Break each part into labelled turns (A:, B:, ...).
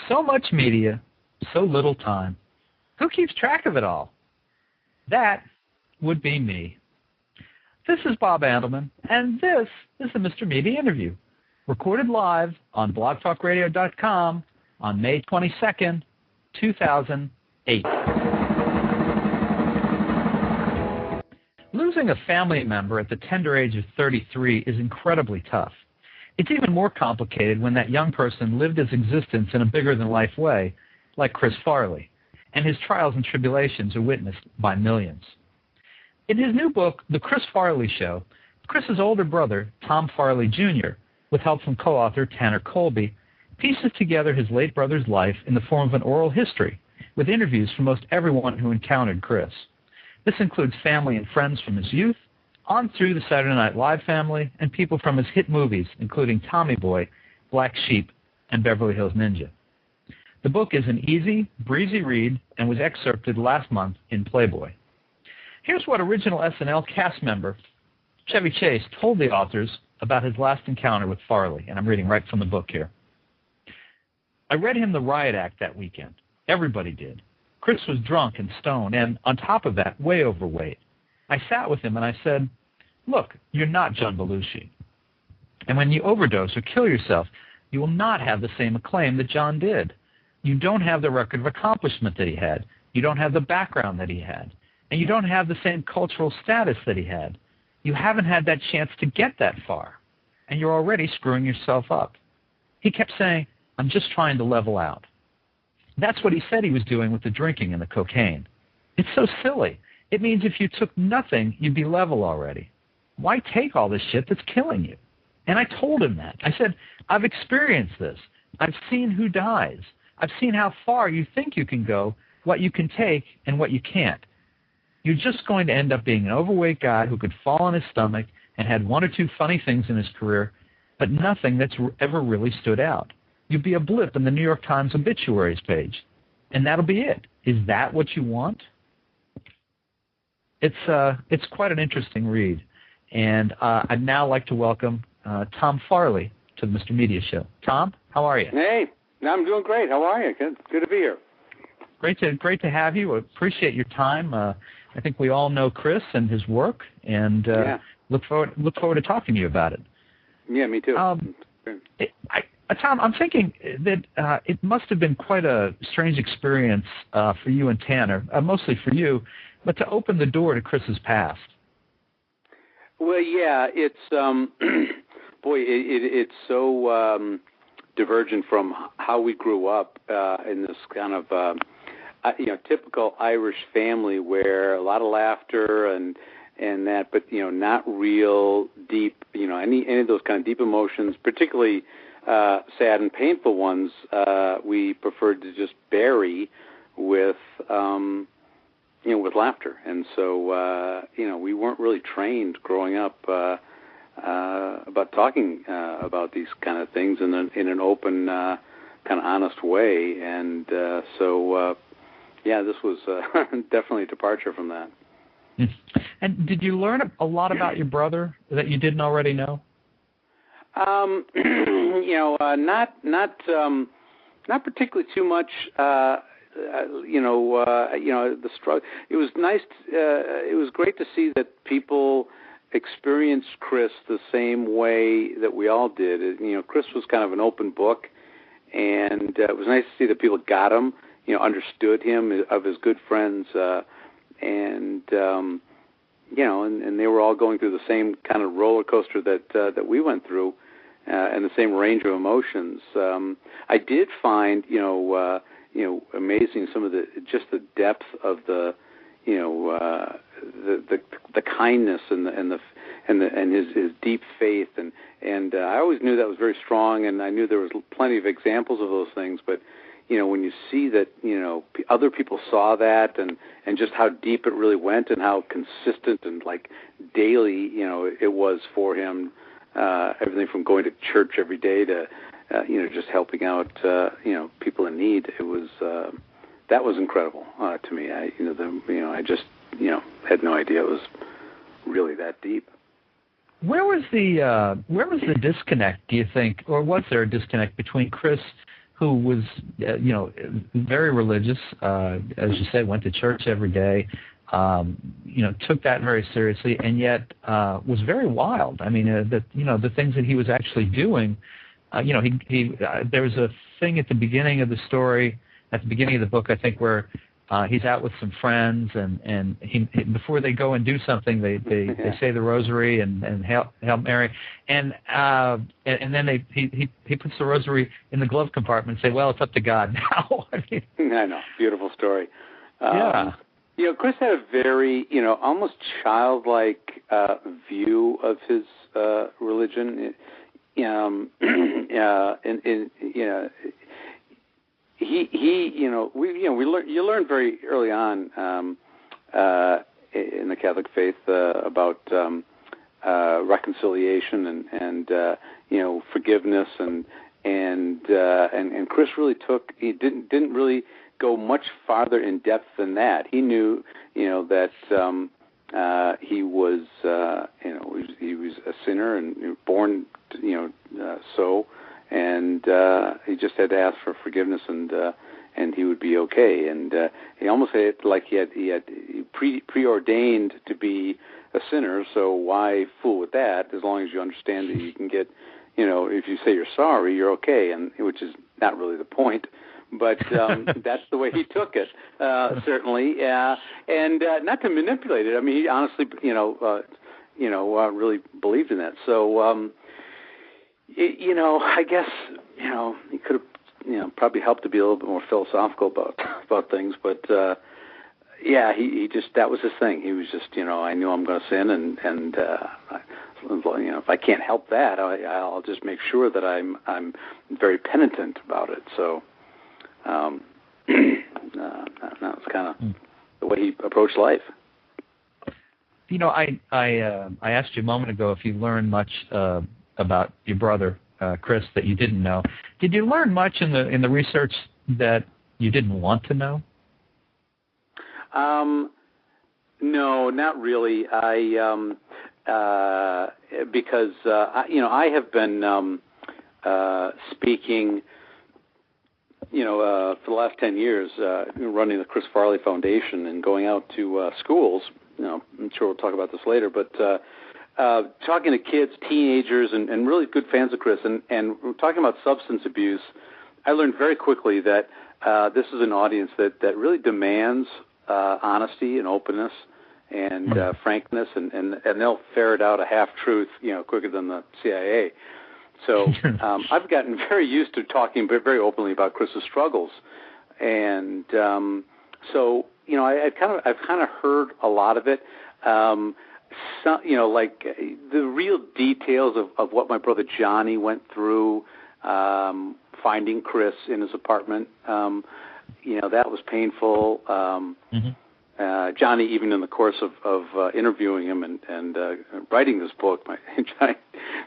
A: So much media, so little time. Who keeps track of it all? That would be me. This is Bob Andelman, and this is the Mr. Media Interview, recorded live on blogtalkradio.com on May 22nd, 2008. Losing a family member at the tender age of 33 is incredibly tough. It's even more complicated when that young person lived his existence in a bigger-than-life way, like Chris Farley, and his trials and tribulations are witnessed by millions. In his new book, The Chris Farley Show, Chris's older brother, Tom Farley Jr., with help from co-author Tanner Colby, pieces together his late brother's life in the form of an oral history, with interviews from most everyone who encountered Chris. This includes family and friends from his youth, on through the Saturday Night Live family, and people from his hit movies, including Tommy Boy, Black Sheep, and Beverly Hills Ninja. The book is an easy, breezy read and was excerpted last month in Playboy. Here's what original SNL cast member Chevy Chase told the authors about his last encounter with Farley, and I'm reading right from the book here. I read him the Riot Act that weekend. Everybody did. Chris was drunk and stoned, and on top of that, way overweight. I sat with him and I said, look, you're not John Belushi. And when you overdose or kill yourself, you will not have the same acclaim that John did. You don't have the record of accomplishment that he had. You don't have the background that he had. And you don't have the same cultural status that he had. You haven't had that chance to get that far. And you're already screwing yourself up. He kept saying, I'm just trying to level out. That's what he said he was doing with the drinking and the cocaine. It's so silly. It means if you took nothing, you'd be level already. Why take all this shit that's killing you? And I told him that. I said, I've experienced this. I've seen who dies. I've seen how far you think you can go, what you can take, and what you can't. You're just going to end up being an overweight guy who could fall on his stomach and had one or two funny things in his career, but nothing that's ever really stood out. You'll be a blip in the New York Times obituaries page, and that'll be it. Is that what you want? It's quite an interesting read, and I'd now like to welcome Tom Farley to the Mr. Media Show. Tom, how are you?
B: Hey, I'm doing great. How are you? Good to be here.
A: Great to have you. Appreciate your time. I think we all know Chris and his work, and look forward to talking to you about it.
B: Yeah, me too.
A: Tom, I'm thinking that it must have been quite a strange experience for you and Tanner, mostly for you, but to open the door to Chris's past.
B: Well, yeah, it's boy, it's so divergent from how we grew up in this kind of typical Irish family where a lot of laughter and that, but not real deep, any of those kind of deep emotions, particularly sad and painful ones, we preferred to just bury with with laughter. And so we weren't really trained growing up about talking about these kind of things in an open, kind of honest way. And so this was definitely a departure from that.
A: And did you learn a lot about your brother that you didn't already know? Not particularly too much. The struggle. It was nice. It was great to see that people experienced Chris the same way that we all did. Chris was kind of an open book, and it was nice to see that people got him. Understood him, of his good friends, and they were all going through the same kind of roller coaster that we went through, and the same range of emotions. I did find, amazing some of the depth of the kindness and his deep faith, and I always knew that was very strong, and I knew there was plenty of examples of those things, but when you see that, other people saw that and just how deep it really went and how consistent and like daily, it was for him, everything from going to church every day to, just helping out, people in need. It was, that was incredible to me. I just had no idea it was really that deep. Where was the disconnect, do you think, or was there a disconnect between Chris, who was, very religious, as you said, went to church every day, took that very seriously, and yet was very wild. I mean, the things that he was actually doing, there was a thing at the beginning of the story, at the beginning of the book, I think, where he's out with some friends, and he before they go and do something, they say the rosary and Hail Mary, and then he puts the rosary in the glove compartment and say, well, it's up to God now. I
B: know, beautiful story.
A: Yeah.
B: Chris had a very, almost childlike view of his religion. You learn very early on in the Catholic faith about reconciliation and forgiveness and Chris really he didn't really go much farther in depth than that. He knew that he was he was a sinner and born so. And he just had to ask for forgiveness, and he would be okay. And he almost had like he had preordained to be a sinner. So why fool with that? As long as you understand that you can get, if you say you're sorry, you're okay, and which is not really the point. But that's the way he took it, certainly, and not to manipulate it. I mean, he honestly, really believed in that. So. I guess, he could have, probably helped to be a little bit more philosophical about things, but, he just, that was his thing. He was just, I knew I'm going to sin, and if I can't help that, I'll just make sure that I'm very penitent about it. So, that was kind of the way he approached life.
A: I asked you a moment ago if you learned much, about your brother, Chris, that you didn't know. Did you learn much in the research that you didn't want to know?
B: No, not really. Because I have been speaking, for the last 10 years, running the Chris Farley Foundation and going out to schools. I'm sure we'll talk about this later, but. Talking to kids, teenagers, and really good fans of Chris, and talking about substance abuse, I learned very quickly that this is an audience that really demands honesty and openness and frankness, and they'll ferret out a half-truth, quicker than the CIA. So I've gotten very used to talking very openly about Chris's struggles, and so I've kind of heard a lot of it. Like the real details of what my brother Johnny went through, finding Chris in his apartment, that was painful. Johnny, even in the course of interviewing him and writing this book, Johnny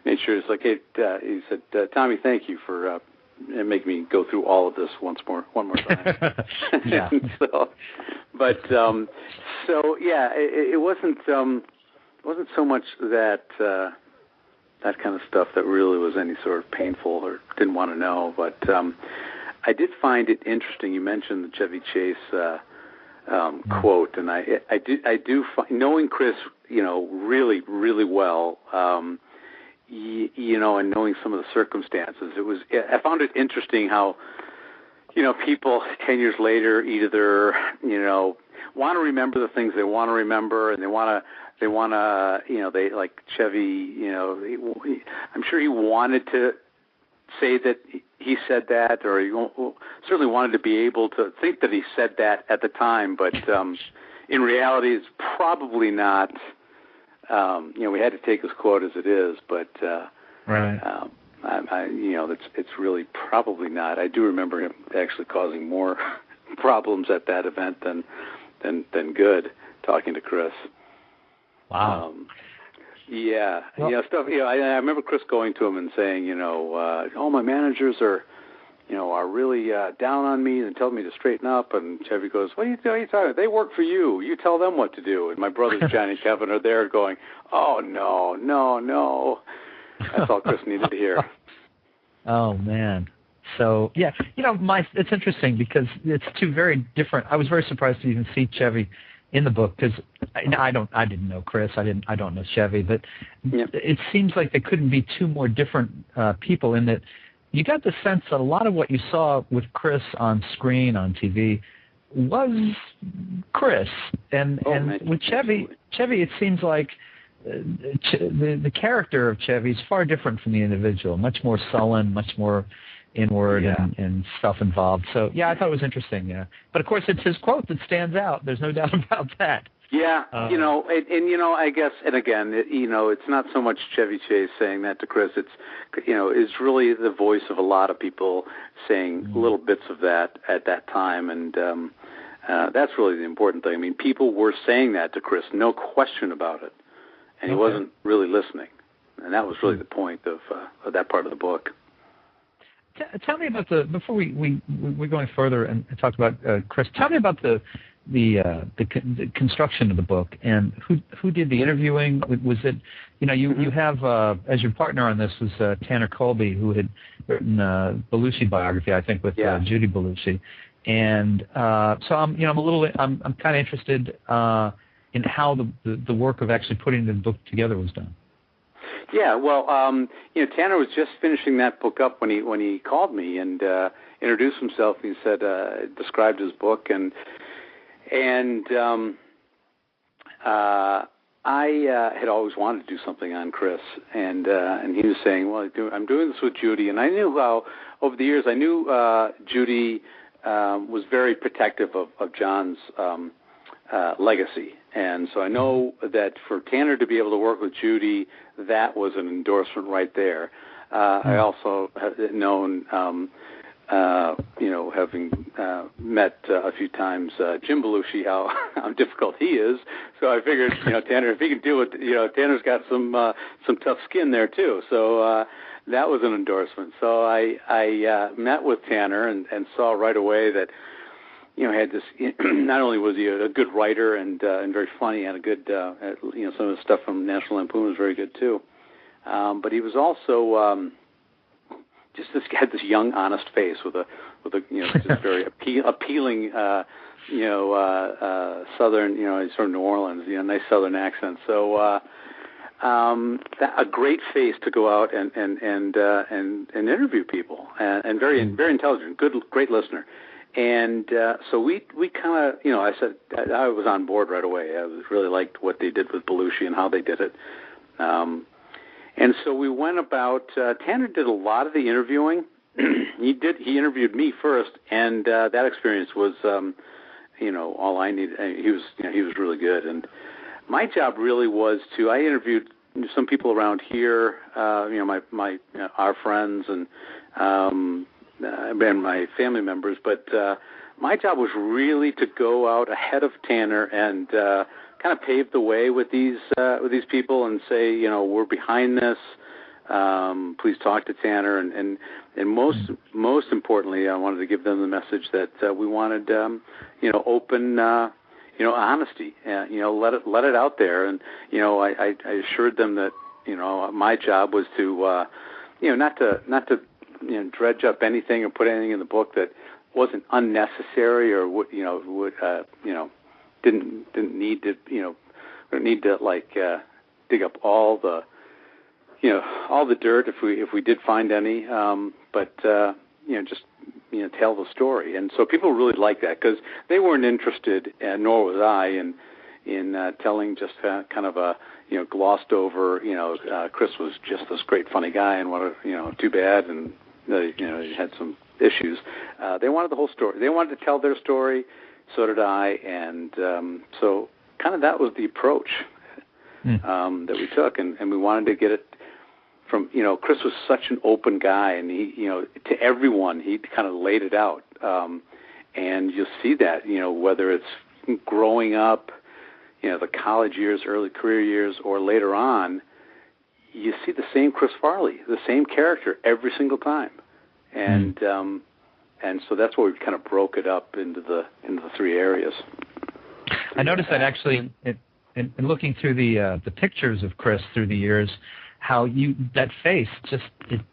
B: made sure it's like, hey, he said, Tommy, thank you for making me go through all of this one more time.
A: Yeah.
B: It wasn't so much that that kind of stuff that really was any sort of painful or didn't want to know. But I did find it interesting. You mentioned the Chevy Chase quote, and I do find, knowing Chris, really, really well, and knowing some of the circumstances, I found it interesting how, people 10 years later either, want to remember the things they want to remember, and they like Chevy, I'm sure he wanted to say that he said that, or he certainly wanted to be able to think that he said that at the time, but in reality it's probably not. We had to take his quote as it is, but
A: right.
B: It's really probably not. I do remember him actually causing more problems at that event than good, talking to Chris.
A: Wow.
B: Stuff. I remember Chris going to him and saying, my managers are really down on me and telling me to straighten up. And Chevy goes, what are you talking about? They work for you. You tell them what to do. And my brothers Johnny and Kevin are there going, oh no. That's all Chris needed to hear.
A: Oh man. So yeah, it's interesting because it's two very different. I was very surprised to even see Chevy in the book because I didn't know Chris. I don't know Chevy, but it seems like they couldn't be two more different people in that. You got the sense that a lot of what you saw with Chris on screen, on TV, was Chris. And with Chevy, it seems like the character of Chevy is far different from the individual, much more sullen, much more inward and self-involved. So, I thought it was interesting, But, of course, it's his quote that stands out. There's no doubt about that.
B: Yeah, I guess, and again, it's not so much Chevy Chase saying that to Chris. It's, it's really the voice of a lot of people saying little bits of that at that time, and that's really the important thing. I mean, people were saying that to Chris, no question about it, and he wasn't really listening, and that was really the point of that part of the book.
A: Tell me about before we're going further and talk about Chris. Tell me about the construction of the book and who did the interviewing. Was it you have as your partner on this was Tanner Colby, who had written Belushi biography, I think, with Judy Belushi, and so I'm kind of interested in how the work of actually putting the book together was done.
B: Yeah, well, Tanner was just finishing that book up when he called me and introduced himself. He said described his book and I had always wanted to do something on Chris, and he was saying, well, I'm doing this with Judy, and I knew how over the years Judy was very protective of John's legacy. And so I know that for Tanner to be able to work with Judy, that was an endorsement right there. I also have known, having met a few times Jim Belushi, how difficult he is. So I figured, Tanner, if he can do it, Tanner's got some tough skin there too. So that was an endorsement. So I met with Tanner and saw right away that. Had this. Not only was he a good writer and very funny, and a good, some of the stuff from National Lampoon was very good too. But he was also just had this young, honest face with a just very appealing, Southern, he's from New Orleans, nice Southern accent. So a great face to go out and interview people, and very intelligent, great listener. And so we kind of, I said I was on board right away. I really liked what they did with Belushi and how they did it. And so we went about. Tanner did a lot of the interviewing. He interviewed me first, and that experience was, all I needed. He was really good. And my job really was I interviewed some people around here. Our friends and my family members, but my job was really to go out ahead of Tanner and kind of pave the way with these people and say, we're behind this. Please talk to Tanner, and most importantly, I wanted to give them the message that we wanted, open, honesty. Let it out there, and I assured them that my job was to, not to dredge up anything or put anything in the book that wasn't unnecessary or didn't need to dig up all the dirt if we did find any, but just tell the story. And so people really liked that because they weren't interested, and nor was I, in telling just kind of a glossed over. Chris was just this great funny guy, and too bad, and he had some issues. They wanted the whole story. They wanted to tell their story. So did I, and so kind of that was the approach that we took, and we wanted to get it from. Chris was such an open guy, and he, to everyone, he kind of laid it out, and you'll see that, whether it's growing up, the college years, early career years, or later on. You see the same Chris Farley, the same character every single time, and so that's why we kind of broke it up into the three areas.
A: I noticed that actually in looking through the pictures of Chris through the years, how that face just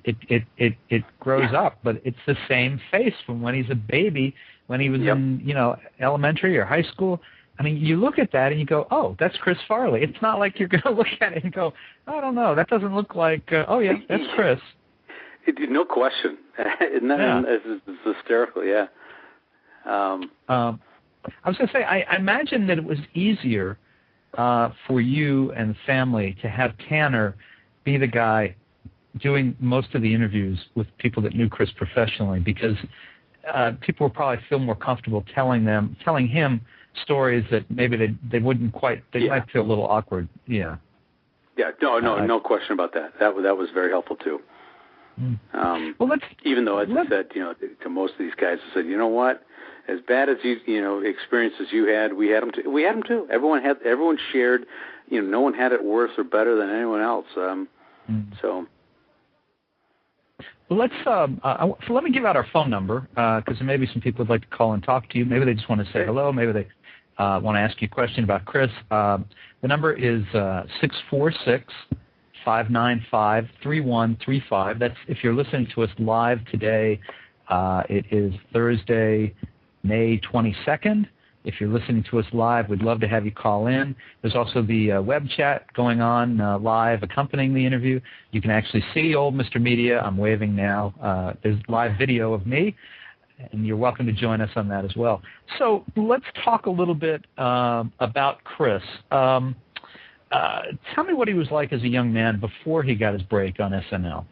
A: it grows up, but it's the same face from when he's a baby, when he was in elementary or high school. I mean, you look at that and you go, oh, that's Chris Farley. It's not like you're going to look at it and go, I don't know, that doesn't look like. Oh yeah, that's Chris.
B: No question. Isn't that it's hysterical? Yeah.
A: I was going to say, I imagine that it was easier for you and the family to have Tanner be the guy doing most of the interviews with people that knew Chris professionally, because people would probably feel more comfortable telling him stories that maybe they wouldn't quite. They might feel a little awkward. Yeah.
B: Yeah. No question about that. That was very helpful too.
A: Well,
B: even though, as I said, to most of these guys, I said, you know what? As bad as experiences you had, we had them too. We had them too. Everyone shared. No one had it worse or better than anyone else. So.
A: Well, let me give out our phone number, because maybe some people would like to call and talk to you. Maybe they just want to say hello. Maybe they want to ask you a question about Chris. The number is 646-595-3135. That's if you're listening to us live today. It is Thursday, May 22nd. If you're listening to us live, we'd love to have you call in. There's also the web chat going on live accompanying the interview. You can actually see old Mr. Media. I'm waving now. There's live video of me, and you're welcome to join us on that as well. So let's talk a little bit about Chris. Tell me what he was like as a young man before he got his break on SNL.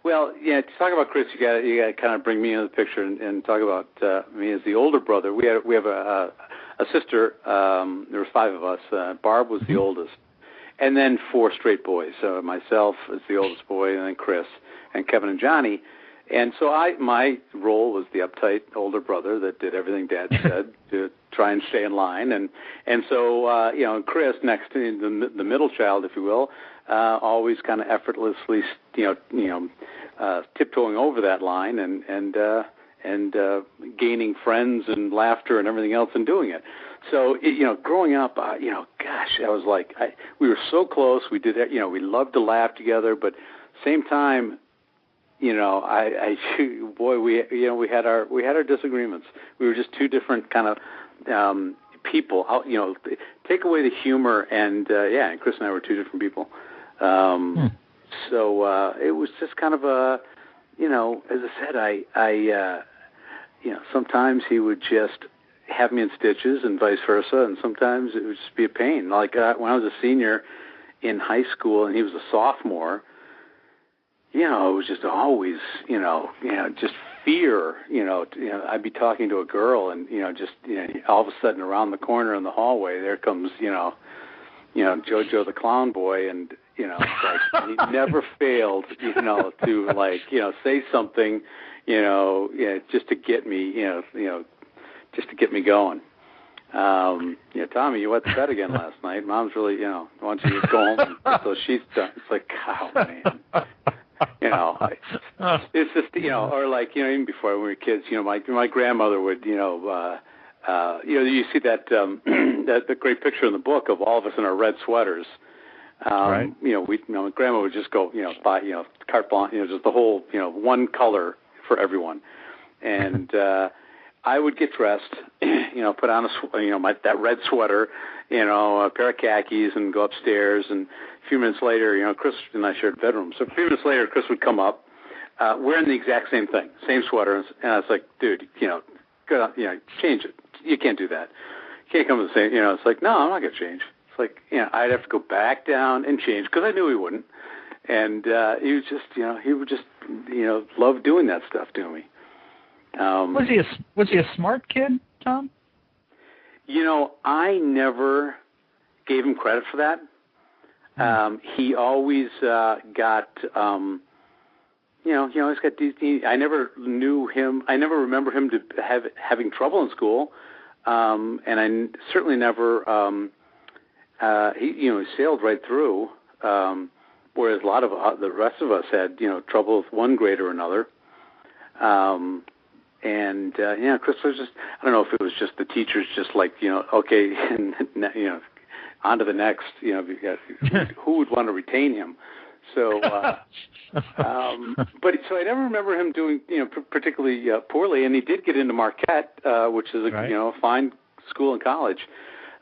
B: Well, to talk about Chris, you got to kind of bring me into the picture and talk about me as the older brother. We have a sister. There were 5 of us. Barb was the oldest, and then 4 straight boys. So myself as the oldest boy, and then Chris and Kevin and Johnny. And so my role was the uptight older brother that did everything Dad said to try and stay in line. And so Chris, next to the middle child, if you will, always kind of effortlessly tiptoeing over that line and gaining friends and laughter and everything else and doing it. So growing up, gosh, I was like, we were so close. We did we loved to laugh together, but same time. We had our disagreements. We were just 2 different kind of people. Take away the humor, and Chris and I were 2 different people. So it was just kind of a, as I said, I sometimes he would just have me in stitches, and vice versa, and sometimes it would just be a pain. Like when I was a senior in high school, and he was a sophomore. It was just always, just fear. I'd be talking to a girl, and all of a sudden around the corner in the hallway, there comes, JoJo the clown boy, and like, he never failed, to say something, just to get me, just to get me going. Tommy, you went to bed again last night. Mom's really, why don't you just go home? So she's done. It's like, oh man. It's just, or like, even before when we were kids, my grandmother would, you see that, the great picture in the book of all of us in our red sweaters. Right. My grandma would just go, buy, carte blanche, just the whole, one color for everyone. And, I would get dressed, put on that red sweater, a pair of khakis, and go upstairs. And a few minutes later, Chris and I shared bedrooms. So a few minutes later, Chris would come up, wearing the exact same thing, same sweater. And I was like, dude, go, change it. You can't do that. You can't come to the same. It's like, no, I'm not gonna change. It's like, I'd have to go back down and change because I knew he wouldn't. And he was just, he would just, love doing that stuff to me.
A: Was he a smart kid, Tom?
B: I never gave him credit for that. He always got, he always got. I never knew him. I never remember him to having trouble in school, and I certainly never. He sailed right through, whereas a lot of the rest of us had trouble with one grade or another. And Chris was just, I don't know if it was just the teachers just like, okay, and, on to the next. Because who would want to retain him? So, but so I never remember him doing particularly poorly, and he did get into Marquette, which is a fine school and college.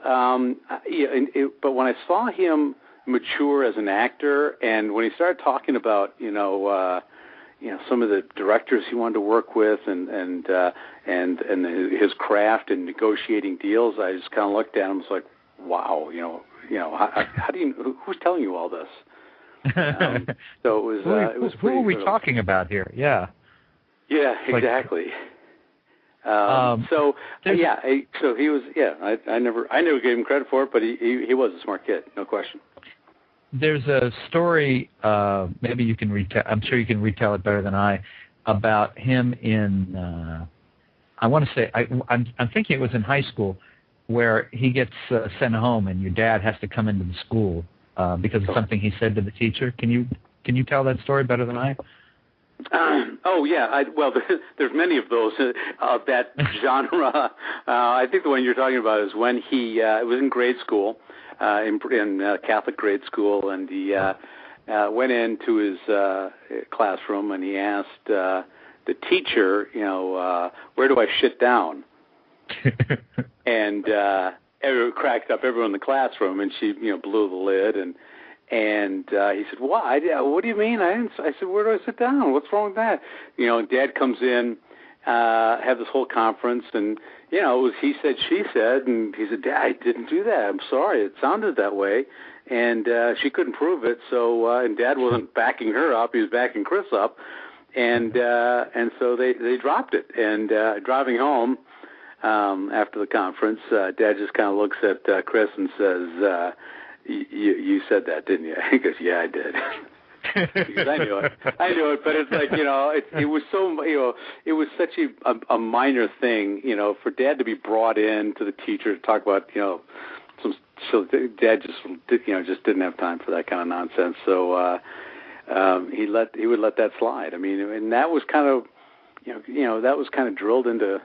B: But when I saw him mature as an actor, and when he started talking about some of the directors he wanted to work with, and his craft and negotiating deals, I just kind of looked at him and was like, wow, how do you? Who's telling you all this? So it was.
A: Who are we talking about here? Yeah.
B: Yeah, exactly. So he was. Yeah, I never gave him credit for it, but he was a smart kid, no question.
A: There's a story. Maybe you can retell. I'm sure you can retell it better than I. About him in. I want to say. I'm thinking it was in high school, where he gets sent home, and your dad has to come into the school. Because of something he said to the teacher. Can you tell that story better than I?
B: There's many of those of that genre. I think the one you're talking about is when he was in grade school, in Catholic grade school, and he went into his classroom and he asked the teacher, where do I shit down? And everyone cracked up, everyone in the classroom, and she, blew the lid, and he said, "What? What do you mean?" I said, "Where do I sit down? What's wrong with that?" Dad comes in, have this whole conference, and it was he said, she said, and he said, "Dad, I didn't do that. I'm sorry. It sounded that way," and she couldn't prove it. So, and Dad wasn't backing her up; he was backing Chris up, and so they dropped it. And driving home. After the conference, Dad just kind of looks at Chris and says, you said that, didn't you? He goes, "Yeah, I did." Because I knew it, but it's like, it was so, it was such a minor thing, for Dad to be brought in to the teacher to talk about, so Dad just didn't have time for that kind of nonsense. So he would let that slide. I mean, and that was kind of, that was kind of drilled into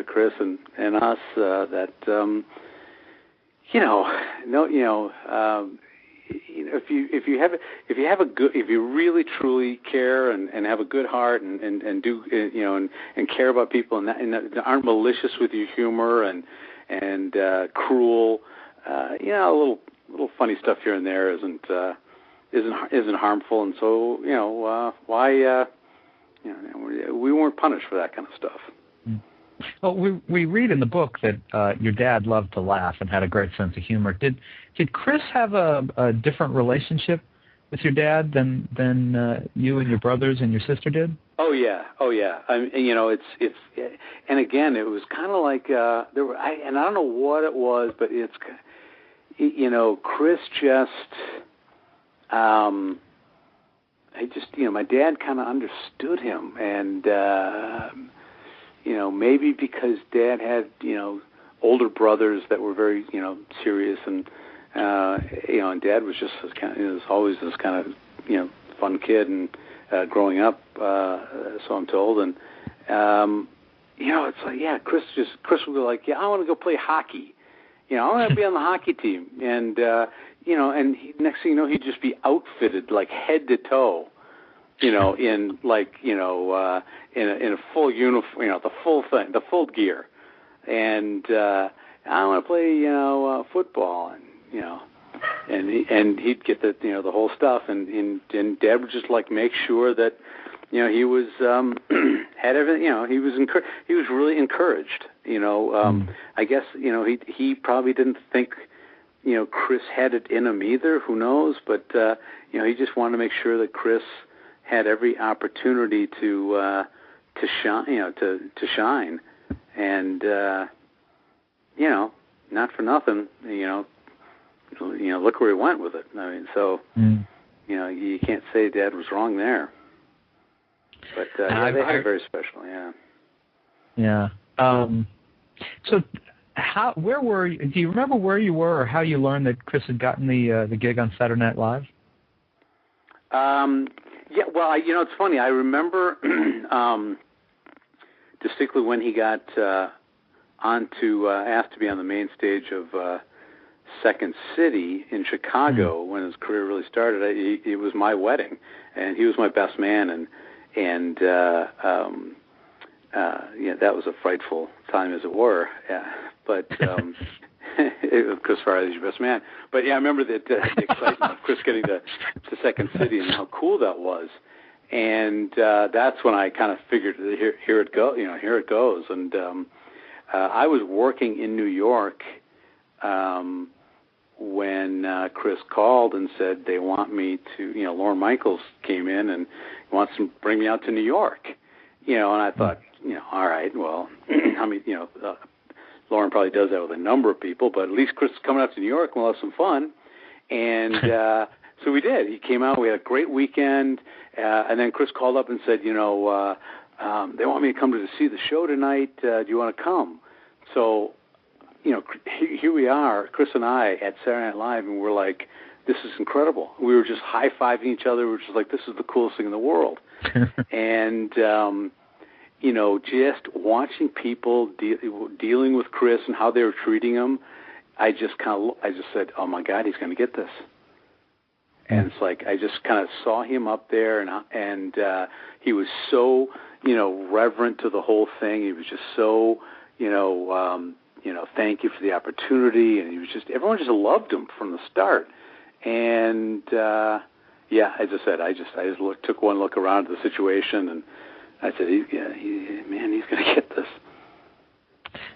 B: Chris and us that if you really truly care and have a good heart and do and care about people and aren't malicious with your humor and cruel, a little funny stuff here and there isn't harmful, and so why we weren't punished for that kind of stuff.
A: Well, we read in the book that your dad loved to laugh and had a great sense of humor. Did Chris have a different relationship with your dad than you and your brothers and your sister did?
B: Oh yeah. It's and again, it was kind of like there were, and I don't know what it was, but it's Chris just my dad kind of understood him, and maybe because Dad had older brothers that were very serious, and and Dad was just was always this kind of fun kid and growing up, so I'm told, and it's like Chris would go like, I want to go play hockey, I want to be on the hockey team, and and next thing you know, he'd just be outfitted like head to toe, in like in a full uniform, the full thing, the full gear, and I want to play football, and he'd get the whole stuff, and Dad would just like make sure that he was had everything, he was really encouraged, I guess he probably didn't think Chris had it in him either, who knows, but he just wanted to make sure that Chris had every opportunity to shine, to shine, and not for nothing, look where he went with it. I mean, so you can't say Dad was wrong there. But they had it very special, yeah.
A: Yeah. So, where were you? Do you remember where you were, or how you learned that Chris had gotten the gig on Saturday Night Live?
B: Yeah, well, it's funny. I remember distinctly when he got asked to be on the main stage of Second City in Chicago when his career really started. It was my wedding, and he was my best man, and that was a frightful time, as it were. Yeah, but Chris Farley's your best man. But yeah, I remember the excitement of Chris getting to Second City and how cool that was. And that's when I kind of figured, here it goes. And I was working in New York when Chris called and said they want me to, Lorne Michaels came in and wants to bring me out to New York. And I thought, all right, well, Lorne probably does that with a number of people, but at least Chris is coming out to New York and we'll have some fun. And so we did. He came out. We had a great weekend. And then Chris called up and said, they want me to come to see the show tonight. Do you want to come? So, here we are, Chris and I, at Saturday Night Live, and we're like, this is incredible. We were just high-fiving each other. We were just like, this is the coolest thing in the world. And, just watching people dealing with Chris and how they were treating him, I just said, oh, my God, he's going to get this. And it's like I just kind of saw him up there, and he was so, reverent to the whole thing. He was just so, thank you for the opportunity, and he was everyone just loved him from the start. And as I said, I just took one look around at the situation, and I said, he's going to get this.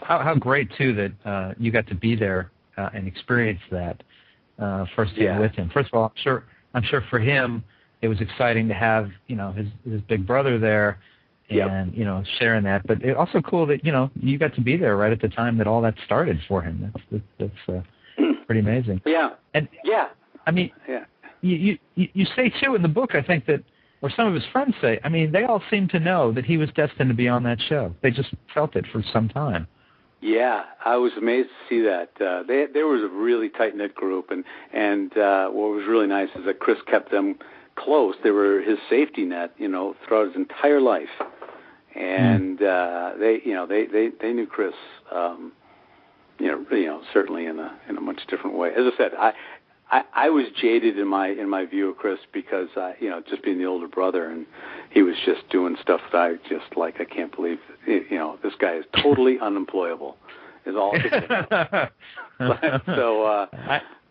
A: How great too that you got to be there and experience that. Firsthand with him. First of all, I'm sure for him it was exciting to have his big brother there, and sharing that. But it's also cool that you got to be there right at the time that all that started for him. That's pretty amazing.
B: Yeah.
A: And I mean, you say too in the book, I think that, or some of his friends say, I mean, they all seem to know that he was destined to be on that show. They just felt it for some time.
B: Yeah, I was amazed to see that. There was a really tight-knit group, and what was really nice is that Chris kept them close. They were his safety net, throughout his entire life, and they knew Chris, certainly in a much different way. As I said, I was jaded in my view of Chris because just being the older brother, and he was just doing stuff that I just like. I can't believe this guy is totally unemployable. Is all. So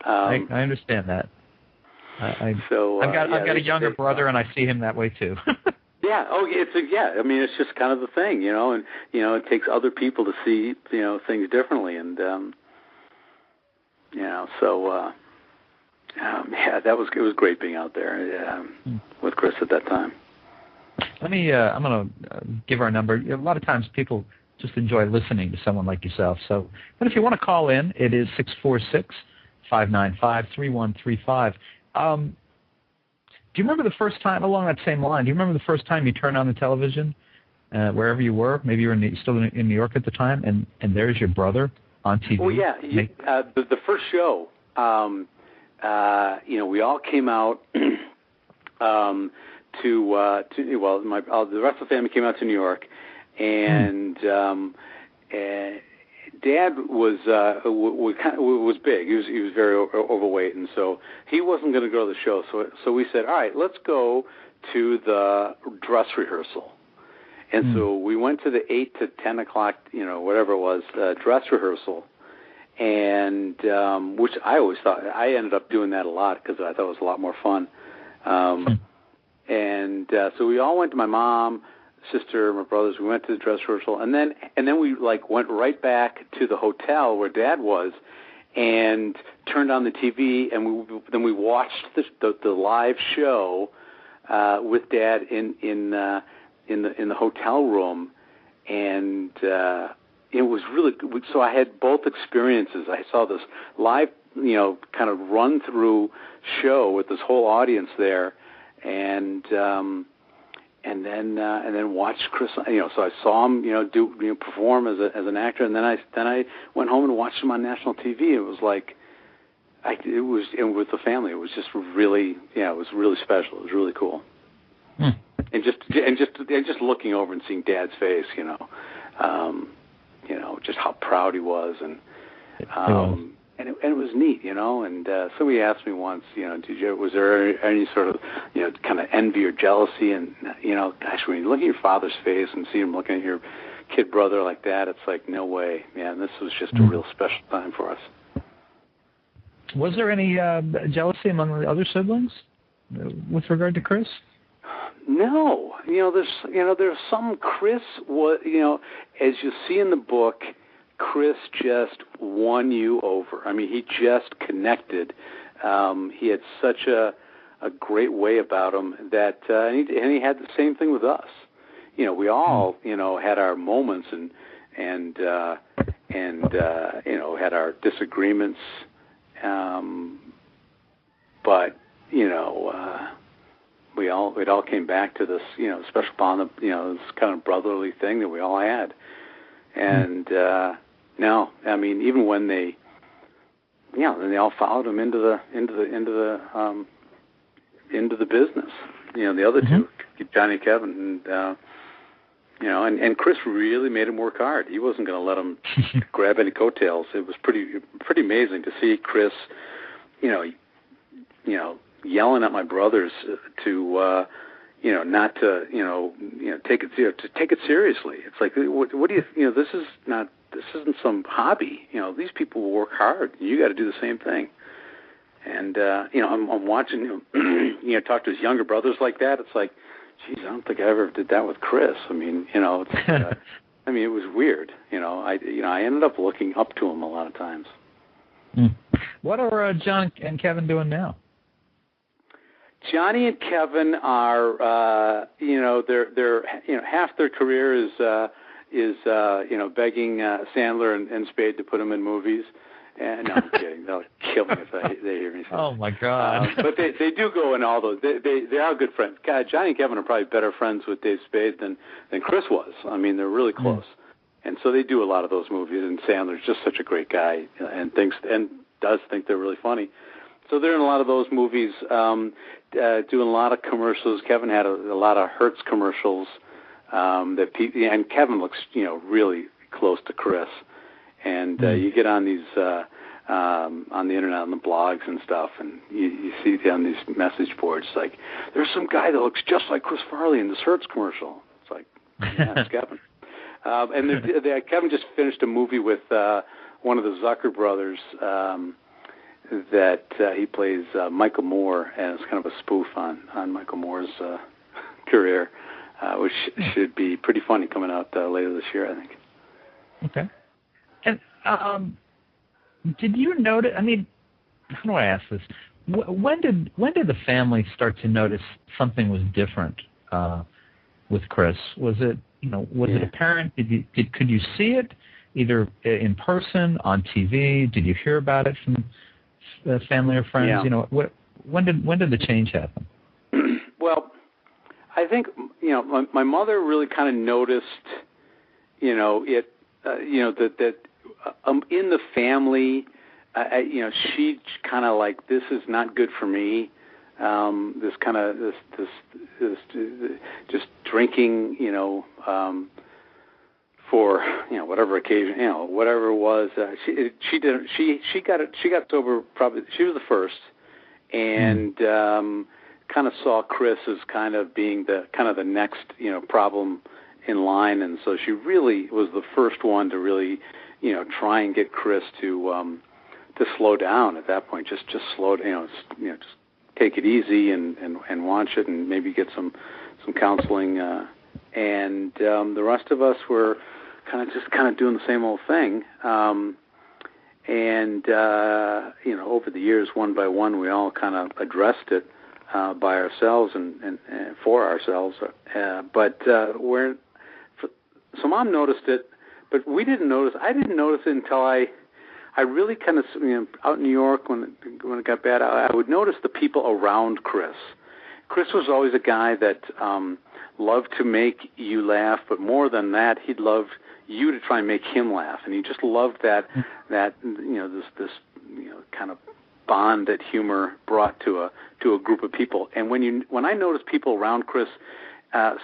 A: I understand that. I've got a younger brother, and I see him that way too.
B: Yeah. Oh, I mean, it's just kind of the thing, and it takes other people to see things differently, and so. It was great being out there with Chris at that time.
A: I'm going to give our number. A lot of times people just enjoy listening to someone like yourself. So, but if you want to call in, it is 646-595-3135. Do you remember the first time, along that same line, do you remember the first time you turned on the television, wherever you were? Maybe you were still in New York at the time, and there's your brother on TV?
B: Well, yeah. The first show, we all came out the rest of the family came out to New York, and Dad was big. He was very overweight, and so he wasn't going to go to the show. So we said, all right, let's go to the dress rehearsal. And so we went to the 8 to 10 o'clock, whatever it was, dress rehearsal. And which I always thought, I ended up doing that a lot because I thought it was a lot more fun. And so we all went to my mom, sister, my brothers. We went to the dress rehearsal, and then we went right back to the hotel where Dad was, and turned on the TV, and then we watched the live show with Dad in the hotel room, and it was really good. So I had both experiences. I saw this live, kind of run through show with this whole audience there, and then watched Chris. So I saw him, do perform as an actor, and then I went home and watched him on national TV. It was like, and with the family, it was just really, it was really special. It was really cool. And just looking over and seeing Dad's face, just how proud he was, and and it was neat, And somebody asked me once, was there any sort of, kind of envy or jealousy? And gosh, when you look at your father's face and see him looking at your kid brother like that, it's like, no way, man. This was just a real special time for us.
A: Was there any jealousy among the other siblings with regard to Chris?
B: No, there's some. Chris was, as you see in the book, Chris just won you over. I mean, he just connected. He had such a great way about him that, and he had the same thing with us. We all, had our moments and had our disagreements. But it all came back to this, special bond, this kind of brotherly thing that we all had. And now, I mean, even when they all followed him into the business. The other two, Johnny and Kevin, and Chris really made him work hard. He wasn't going to let him grab any coattails. It was pretty amazing to see Chris, yelling at my brothers to, not to, take it seriously. It's like, what do you, this isn't some hobby. These people work hard. You got to do the same thing. And I'm watching him, talk to his younger brothers like that. It's like, geez, I don't think I ever did that with Chris. I mean, it's, it was weird. I ended up looking up to him a lot of times.
A: What are John and Kevin doing now?
B: Johnny and Kevin are, they're half their career is begging Sandler and Spade to put them in movies. And no, I'm kidding. They'll kill me if they hear me say.
A: Oh my God!
B: But they do go in all those. They are good friends. God, Johnny and Kevin are probably better friends with Dave Spade than Chris was. I mean, they're really close, and so they do a lot of those movies. And Sandler's just such a great guy, and does think they're really funny. So they're in a lot of those movies, doing a lot of commercials. Kevin had a lot of Hertz commercials and Kevin looks really close to Chris. And you get on these on the internet, on the blogs and stuff, and you see on these message boards like, there's some guy that looks just like Chris Farley in this Hertz commercial. It's like, yeah, it's Kevin. And Kevin just finished a movie with one of the Zucker brothers that he plays Michael Moore, and it's kind of a spoof on Michael Moore's career, which should be pretty funny coming out later this year, I think.
A: Okay. And did you notice? I mean, how do I ask this? When did the family start to notice something was different with Chris? Was it it apparent? Could you see it either in person, on TV? Did you hear about it from family or friends?
B: Yeah.
A: When did the change happen?
B: Well, I think my mother really kind of noticed it. That in the family, she kind of like, this is not good for me. This kind of this just drinking, for whatever occasion, whatever it was. She got sober. Probably she was the first, and kind of saw Chris as kind of being the next problem in line, and so she really was the first one to really, try and get Chris to slow down at that point. Just slow down, just take it easy and watch it, and maybe get some counseling. And the rest of us were kind of doing the same old thing. Over the years, one by one, we all kind of addressed it by ourselves and for ourselves. So Mom noticed it, but we didn't notice. I didn't notice it until I really kind of, out in New York when it got bad, I would notice the people around Chris. Chris was always a guy that loved to make you laugh, but more than that, he'd love you to try and make him laugh, and he just loved that this kind of bond that humor brought to a group of people. And when I noticed people around Chris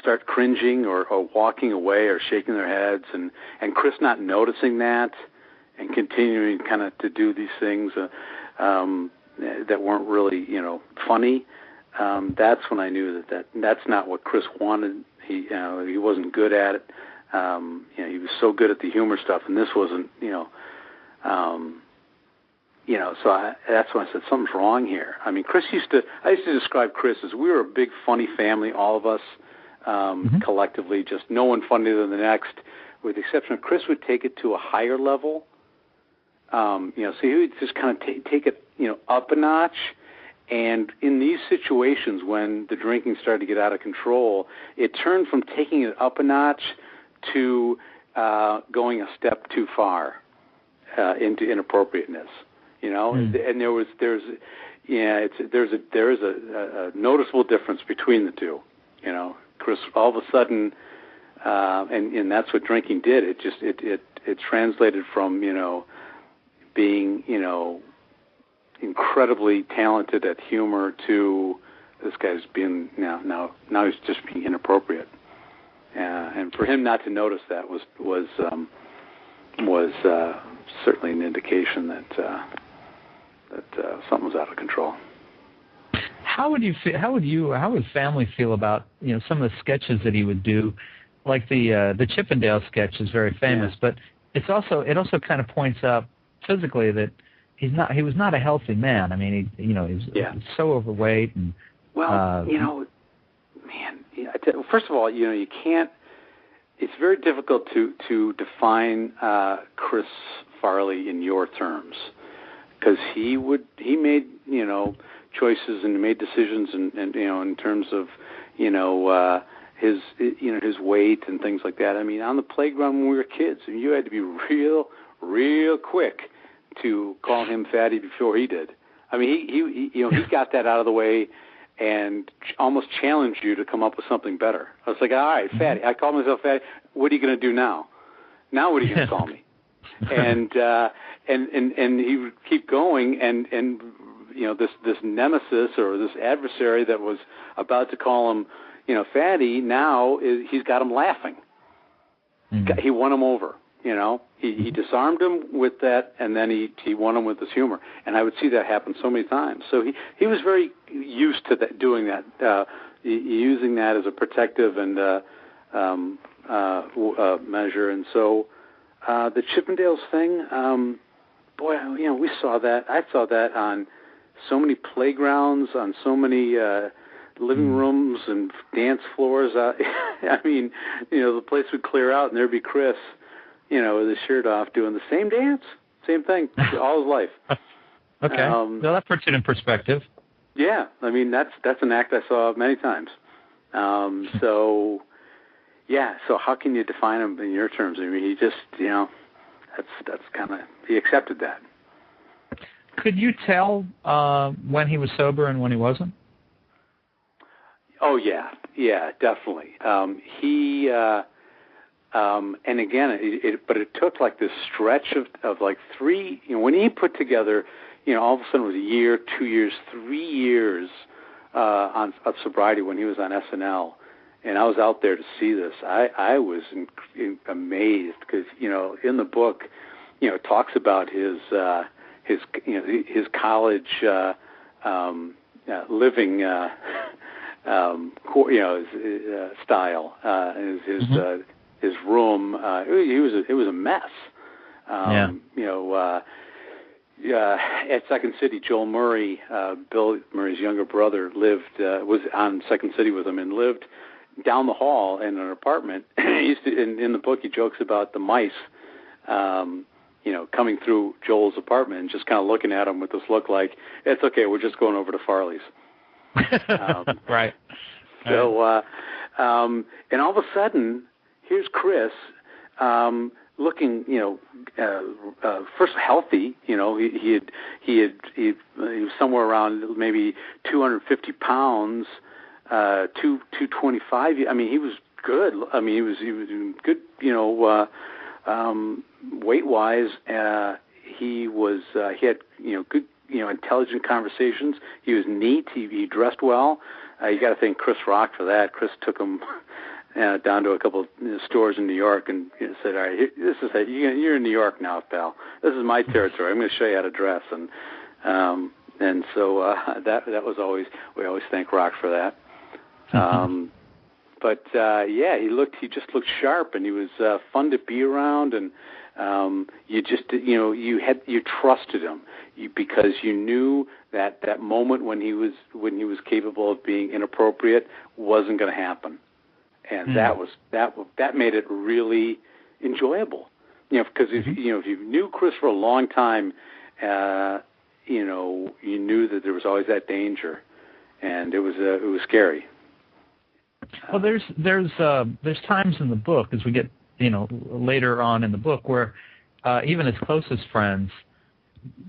B: start cringing or walking away or shaking their heads, and Chris not noticing that, and continuing kind of to do these things that weren't really, funny. That's when I knew that's not what Chris wanted. He wasn't good at it. He was so good at the humor stuff, and this wasn't, so that's when I said something's wrong here. I mean, I used to describe Chris as we were a big funny family, all of us collectively, just no one funnier than the next, with the exception of Chris would take it to a higher level. So he would just kind of take it, up a notch. And in these situations when the drinking started to get out of control, it turned from taking it up a notch to going a step too far into inappropriateness. And there's a noticeable difference between the two. Chris, all of a sudden, and that's what drinking did. It translated from being incredibly talented at humor to this guy's being now he's just being inappropriate. And for him not to notice that was certainly an indication that something was out of control.
A: How would family feel about some of the sketches that he would do, like the Chippendale sketch is very famous, but it also kind of points out physically that he was not a healthy man. I mean, he was so overweight and
B: first of all, you can't. It's very difficult to define Chris Farley in your terms, because he made choices and made decisions and in terms of his weight and things like that. I mean, on the playground when we were kids, you had to be real quick to call him fatty before he did. I mean, he got that out of the way and almost challenged you to come up with something better. I was like, all right, fatty. I called myself fatty. What are you going to do now? Now what are you going to call me? And he would keep going, and this nemesis or this adversary that was about to call him fatty, now he's got him laughing. Mm-hmm. He won him over. He disarmed him with that, and then he won him with his humor. And I would see that happen so many times. So he was very used to doing that, using that as a protective and measure. And so the Chippendales thing, we saw that. I saw that on so many playgrounds, on so many living rooms and dance floors. I mean, the place would clear out, and there'd be Chris, with his shirt off, doing the same dance, same thing, all his life.
A: Okay. Well, that puts it in perspective.
B: Yeah, I mean that's an act I saw many times. So how can you define him in your terms? I mean, he just, that's kind of, he accepted that.
A: Could you tell when he was sober and when he wasn't?
B: Oh yeah, definitely. And again, but it took like this stretch of like 3. When he put together, all of a sudden it was a year, 2 years, 3 years of sobriety when he was on SNL, and I was out there to see this. I was amazed because in the book, it talks about his college living style, his room. It was a mess. At Second City, Joel Murray, Bill Murray's younger brother, was on Second City with him and lived down the hall in an apartment. He used to, in the book, he jokes about the mice, coming through Joel's apartment and just kind of looking at him with this look like, it's okay, we're just going over to Farley's.
A: Right.
B: So, and all of a sudden, here's Chris, looking, first healthy. He was somewhere around maybe 250 pounds, 225. I mean, he was good. I mean, he was good. Weight wise, he had good, intelligent conversations. He was neat. He dressed well. You got to thank Chris Rock for that. Chris took him down to a couple of stores in New York and said, "All right, this is it. You're in New York now, pal. This is my territory. I'm going to show you how to dress." And so that was always, we always thank Rock for that. But he just looked sharp, and he was fun to be around, and you trusted him because you knew that moment when he was capable of being inappropriate wasn't going to happen, and that made it really enjoyable. Because if you knew Chris for a long time, you knew that there was always that danger, and it was scary.
A: Well, there's times in the book as we get later on in the book where even his closest friends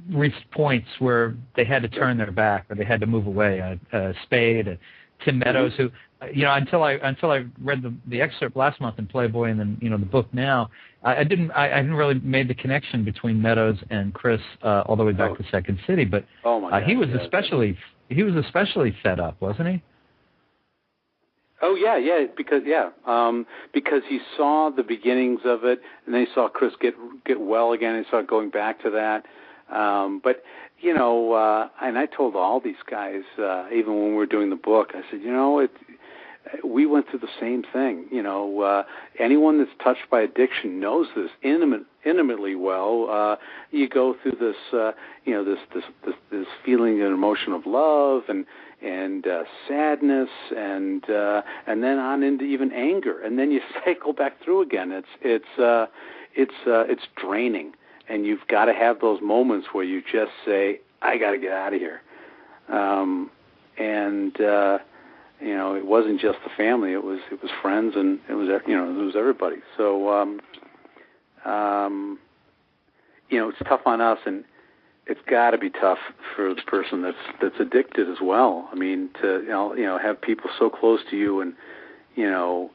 A: reached points where they had to turn their back or they had to move away. Spade, Tim Meadows, who until I read the excerpt last month in Playboy and then the book now, I hadn't really made the connection between Meadows and Chris all the way back to Second City, but he was especially fed up, wasn't he?
B: Oh yeah, because he saw the beginnings of it, and then he saw Chris get well again, and he saw going back to that. But and I told all these guys, even when we were doing the book, I said, we went through the same thing. Anyone that's touched by addiction knows this intimately well. You go through this, this feeling and emotion of love and sadness, and then on into even anger, and then you cycle back through again. It's draining, and you've got to have those moments where you just say, "I got to get out of here," it wasn't just the family; it was friends, and it was everybody. So it's tough on us, and it's got to be tough for the person that's addicted as well. I mean, to have people so close to you, and you're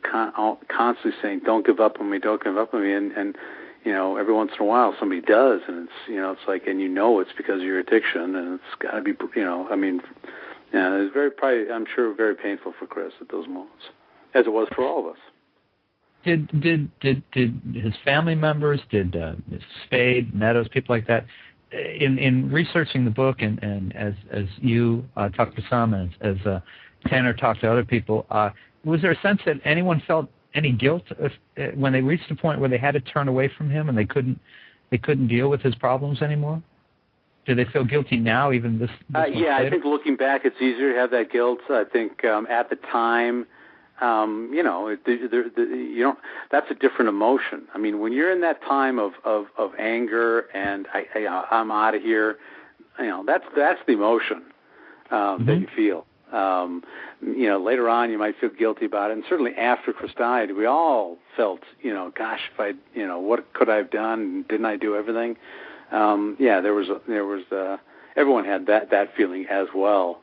B: constantly saying, "Don't give up on me, don't give up on me," and every once in a while somebody does, and it's like, and it's because of your addiction, and it's got to be, it's probably, I'm sure, very painful for Chris at those moments, as it was for all of us.
A: Did his family members, did Spade, Meadows, people like that, in researching the book, and as you talked to some, as Tanner talked to other people, was there a sense that anyone felt any guilt when they reached a point where they had to turn away from him and they couldn't deal with his problems anymore? Do they feel guilty now, even this
B: yeah, I think looking back, it's easier to have that guilt. I think at the time, that's a different emotion. I mean, when you're in that time of anger and I'm out of here, that's the emotion that you feel. Later on, you might feel guilty about it, and certainly after Chris died, we all felt, gosh, if I, what could I have done? Didn't I do everything? There was everyone had that feeling as well.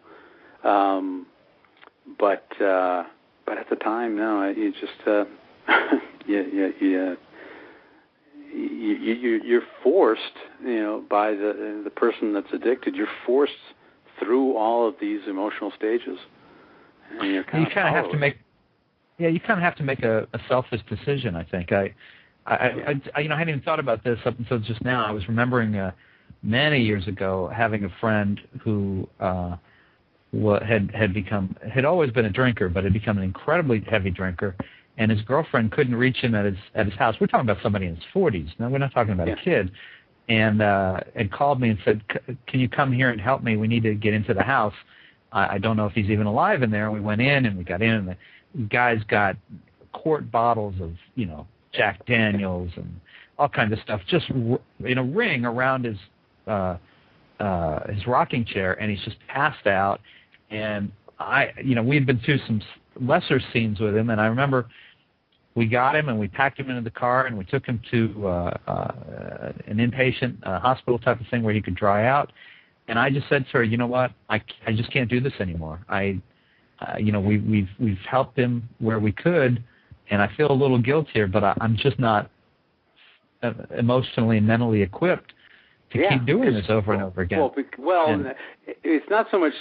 B: But at the time, no, you just you're forced, by the person that's addicted. You're forced through all of these emotional stages, and you kind of have to make.
A: Yeah, you kind of have to make a selfish decision, I think. I hadn't even thought about this up until just now. I was remembering many years ago having a friend who had always been a drinker, but had become an incredibly heavy drinker, and his girlfriend couldn't reach him at his house. We're talking about somebody in his 40s. Now, we're not talking about a kid. And called me and said, "Can you come here and help me? We need to get into the house. I don't know if he's even alive in there." And we went in, and we got in, and the guy's got quart bottles of, Jack Daniels and all kinds of stuff, just in a ring around his rocking chair, and he's just passed out. And we had been through some lesser scenes with him, and I remember we got him and we packed him into the car and we took him to an inpatient hospital type of thing where he could dry out. And I just said to her, "You know what? I just can't do this anymore. We've helped him where we could, and I feel a little guilt here, but I'm just not emotionally and mentally equipped to keep doing this over and over again."
B: And it's not so much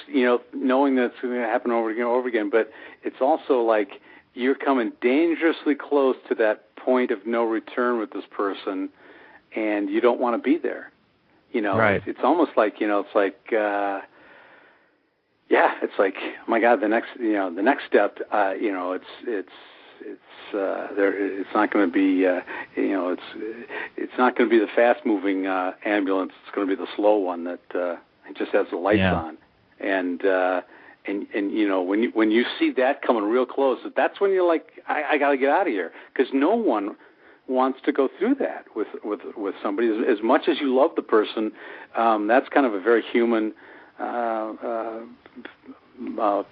B: knowing that it's going to happen over and over again, but it's also like you're coming dangerously close to that point of no return with this person, and you don't want to be there.
A: Right.
B: It's almost like, it's like, it's like, oh my God, the next step, it's not going to be, it's not going to be the fast-moving ambulance. It's going to be the slow one that it just has the lights on, and when you see that coming real close, that's when you're like, I got to get out of here, because no one wants to go through that with somebody. As much as you love the person, that's kind of a very human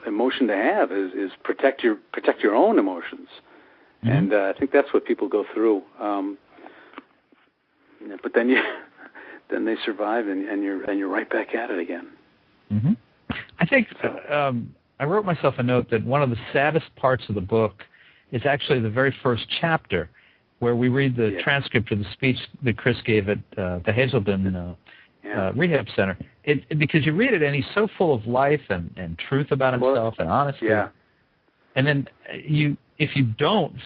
B: emotion to have, is protect your own emotions. And I think that's what people go through. But then they survive, and you're right back at it again.
A: Mm-hmm. I think I wrote myself a note that one of the saddest parts of the book is actually the very first chapter, where we read the transcript of the speech that Chris gave at the Hazelden Rehab Center. Because you read it, and he's so full of life and truth about himself and honesty. Yeah. And then if you've gotten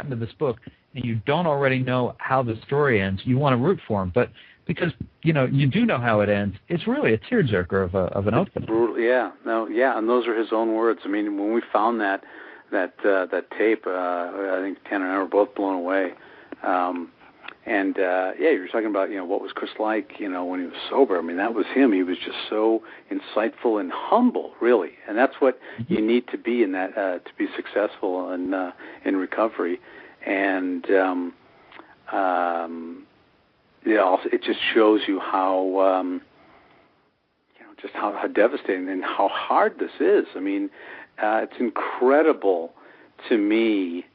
A: to this book and you don't already know how the story ends, you want to root for him. But because you do know how it ends, it's really a tearjerker of an opening. Brutal,
B: and those are his own words. I mean, when we found that tape, I think Tanner and I were both blown away. You were talking about what was Chris like when he was sober. I mean, that was him. He was just so insightful and humble, really, and that's what you need to be in that to be successful in recovery. And it just shows you how just how devastating and how hard this is. I mean, it's incredible to me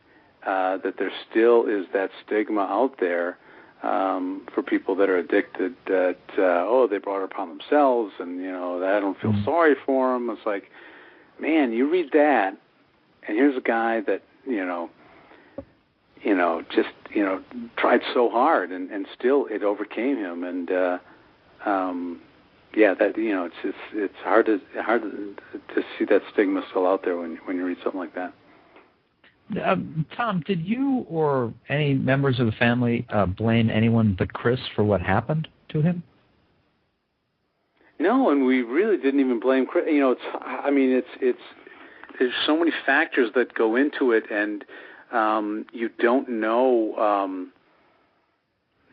B: that there still is that stigma out there for people that are addicted, that they brought it upon themselves, and that I don't feel sorry for them. It's like, man, you read that, and here's a guy that just tried so hard, and still it overcame him, and it's hard to see that stigma still out there when you read something like that.
A: Tom, did you or any members of the family blame anyone but Chris for what happened to him?
B: No, and we really didn't even blame Chris. It's there's so many factors that go into it, and you don't know.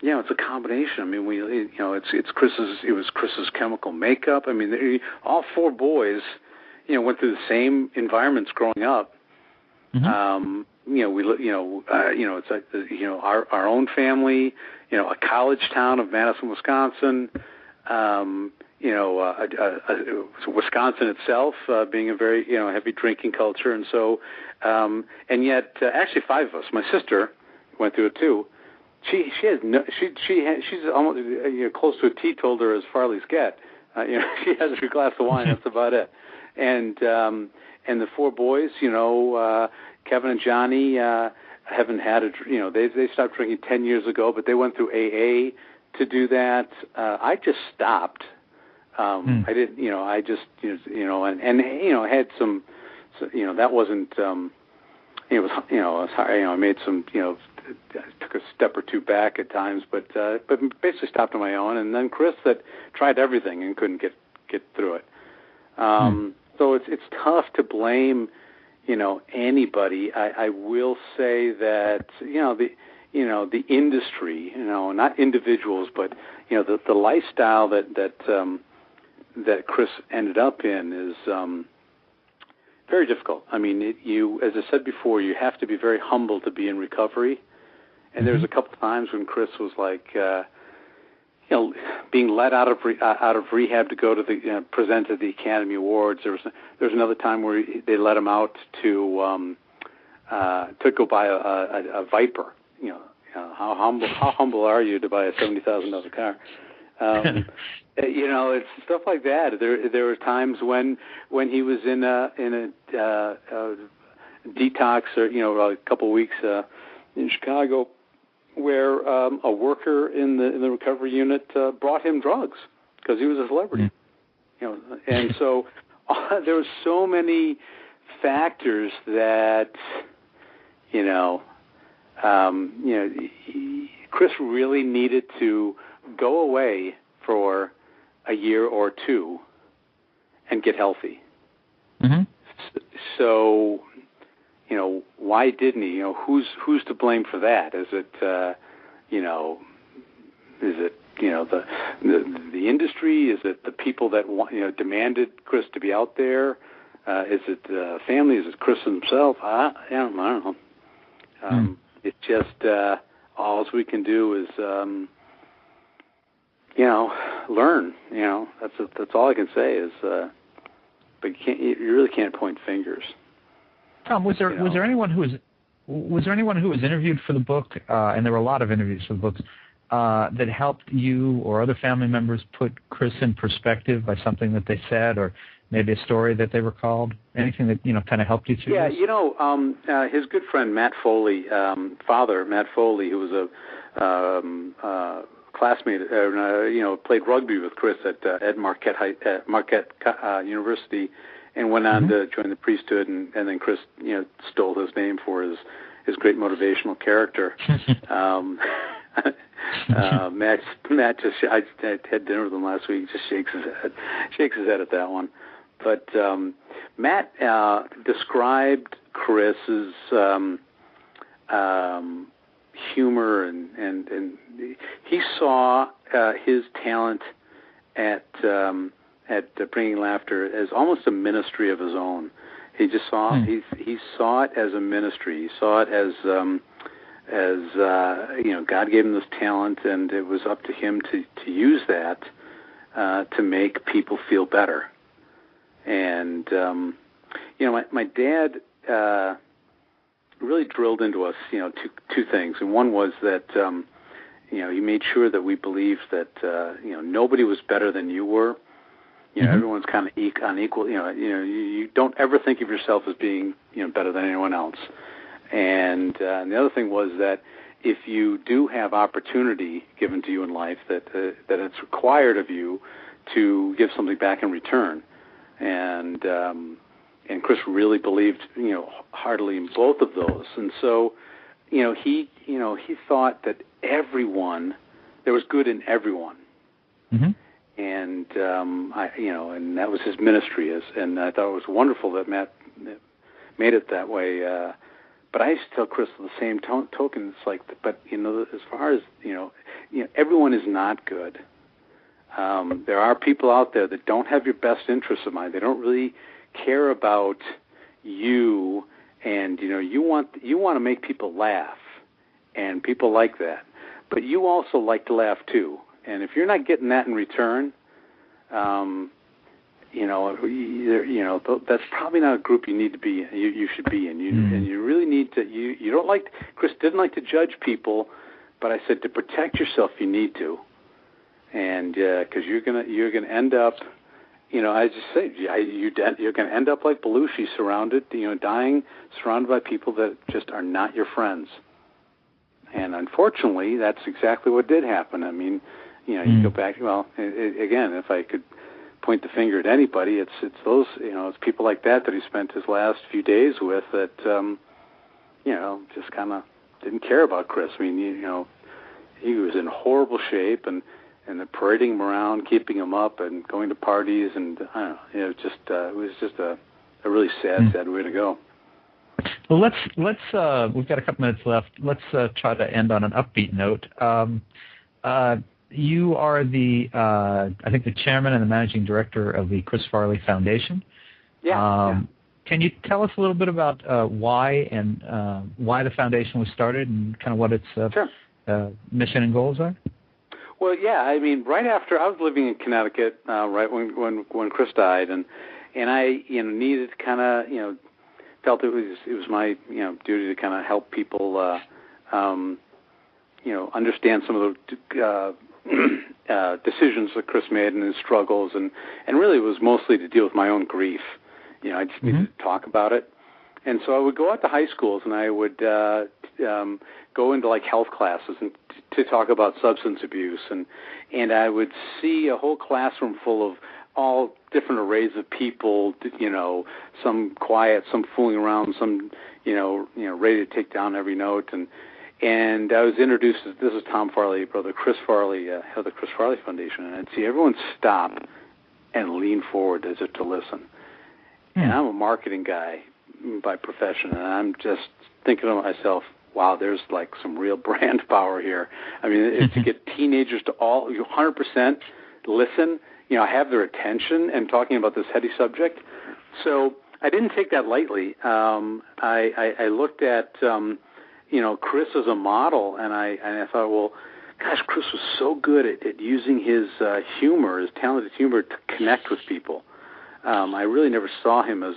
B: It's a combination. I mean, it was Chris's chemical makeup. I mean, all four boys, went through the same environments growing up. Mm-hmm. It's like our own family, a college town of Madison, Wisconsin, Wisconsin itself being a very heavy drinking culture, and so and yet actually five of us. My sister went through it too. She's almost close to a teetotaler as Farley's get. She has a glass of wine. That's about it. And the four boys, Kevin and Johnny haven't had they stopped drinking 10 years ago, but they went through AA to do that. I just stopped. I didn't, I just, and had some, that wasn't, it was, it was hard. I made some, took a step or two back at times, but basically stopped on my own. And then Chris that tried everything and couldn't get through it. So it's tough to blame, anybody. I will say that, the industry, not individuals, but, the lifestyle that Chris ended up in is very difficult. I mean, as I said before, you have to be very humble to be in recovery. And there was a couple of times when Chris was like, being let out of rehab to go to present at the Academy Awards. There was another time where they let him out to go buy a Viper. How humble are you to buy a $70,000 car? It's stuff like that. There were times when he was in a detox or a couple of weeks in Chicago, where a worker in the recovery unit brought him drugs because he was a celebrity. And so there were so many factors that, Chris really needed to go away for a year or two and get healthy.
A: Mm-hmm.
B: So, why didn't he? Who's to blame for that? Is it, the industry? Is it the people that demanded Chris to be out there? Is it the family? Is it Chris himself? I don't know. It's just all we can do is, learn. That's all I can say is, but you really can't point fingers.
A: Tom, was there anyone who was interviewed for the book, and there were a lot of interviews for the book, that helped you or other family members put Chris in perspective by something that they said, or maybe a story that they recalled? Anything that kind of helped you through this?
B: His good friend Matt Foley, father Matt Foley, who was a classmate, played rugby with Chris at Marquette University, and went on to join the priesthood, and then Chris, stole his name for his great motivational character. Matt just, I had dinner with him last week. Just shakes his head at that one. But Matt described Chris's humor, and he saw his talent at bringing laughter as almost a ministry of his own. He just saw he saw it as a ministry. He saw it as God gave him this talent, and it was up to him to use that to make people feel better. And my dad really drilled into us, two things. And one was that he made sure that we believed that nobody was better than you were. Everyone's kind of on equal. You don't ever think of yourself as being better than anyone else. And the other thing was that if you do have opportunity given to you in life, that it's required of you to give something back in return. And Chris really believed heartily in both of those. And so he thought that there was good in everyone. Mm-hmm. And and that was his ministry. And I thought it was wonderful that Matt made it that way. But I used to tell Chris the same token. It's like, but as far as everyone is not good. There are people out there that don't have your best interests in mind. They don't really care about you, and you want to make people laugh, and people like that. But you also like to laugh too. And if you're not getting that in return, that's probably not a group you need to be. You should be in. And you really need to. You don't like. Chris didn't like to judge people, but I said to protect yourself, you need to. And because you're gonna end up, I just say you're gonna end up like Belushi, dying surrounded by people that just are not your friends. And unfortunately, that's exactly what did happen. I mean, you go back. Well, again, if I could point the finger at anybody, it's those, it's people like that he spent his last few days with that, just kind of didn't care about Chris. I mean, he was in horrible shape, and they're parading him around, keeping him up, and going to parties, and I don't know, it was just a really sad way to go.
A: Well, let's we've got a couple minutes left. Let's try to end on an upbeat note. You are I think the chairman and the managing director of the Chris Farley Foundation.
B: Yeah.
A: Can you tell us a little bit about why the foundation was started and kind of what its mission and goals are?
B: Well, yeah. I mean, right after I was living in Connecticut, right when Chris died, and I needed to kind of felt it was my duty to kind of help people understand some of the decisions that Chris made and his struggles, and really it was mostly to deal with my own grief. I just needed to talk about it. And so I would go out to high schools, and I would go into like health classes and to talk about substance abuse, and I would see a whole classroom full of all different arrays of people, some quiet, some fooling around, some, ready to take down every note. And I was introduced as, this is Tom Farley, brother Chris Farley, head of the Chris Farley Foundation, and I'd see everyone stop and lean forward as if to listen. And I'm a marketing guy by profession, and I'm just thinking to myself, wow, there's like some real brand power here. I mean, to get teenagers to all 100% listen, have their attention and talking about this heady subject. So I didn't take that lightly. I looked at, Chris as a model, and I thought, well, gosh, Chris was so good at using his humor, his talented humor, to connect with people. I really never saw him as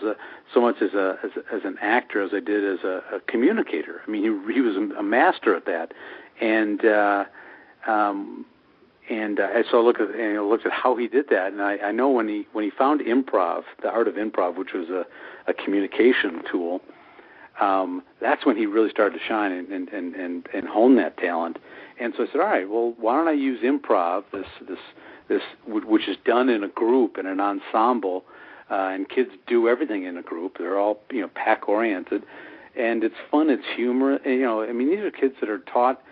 B: so much as an actor as I did as a communicator. I mean, he was a master at that, and so I looked at how he did that, and I know when he found improv, the art of improv, which was a communication tool. That's when he really started to shine and hone that talent. And so I said, all right, well, why don't I use improv, this which is done in a group, in an ensemble, and kids do everything in a group. They're all, pack oriented, and it's fun. It's humor. These are kids that are taught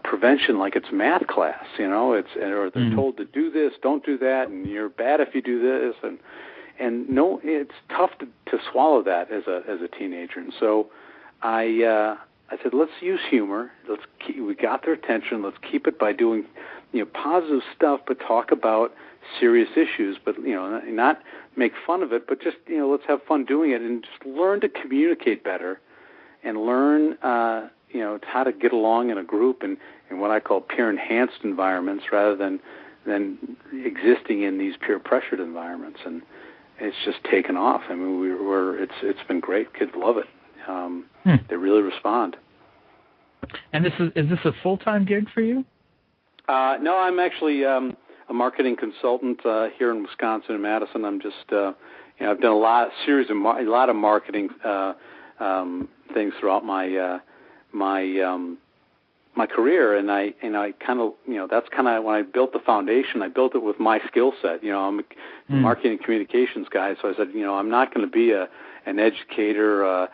B: prevention like it's math class. Or they're told to do this, don't do that, and you're bad if you do this, and no, it's tough to swallow that as a teenager. And so I said, let's use humor. We got their attention. Let's keep it by doing, positive stuff, but talk about serious issues. But not make fun of it, but just let's have fun doing it and just learn to communicate better, and learn how to get along in a group and what I call peer-enhanced environments rather than existing in these peer-pressured environments. And it's just taken off. I mean, it's been great. Kids love it. They really respond.
A: And is this a full-time gig for you?
B: No, I'm actually a marketing consultant here in Wisconsin and Madison. I'm just I've done a lot of marketing things throughout my career, and I kind of that's kind of when I built the foundation. I built it with my skill set. I'm a marketing communications guy, so I said I'm not going to be an educator, a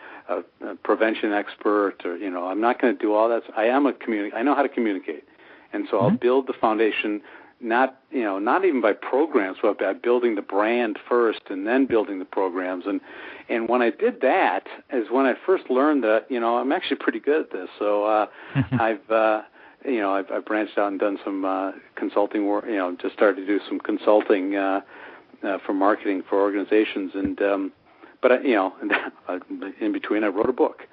B: prevention expert, or I'm not going to do all that. I am I know how to communicate, and so I'll build the foundation. Not even by programs, but by building the brand first and then building the programs. And when I did that is when I first learned that, I'm actually pretty good at this. So I've branched out and done some consulting work, just started to do some consulting for marketing for organizations. And but in between I wrote a book.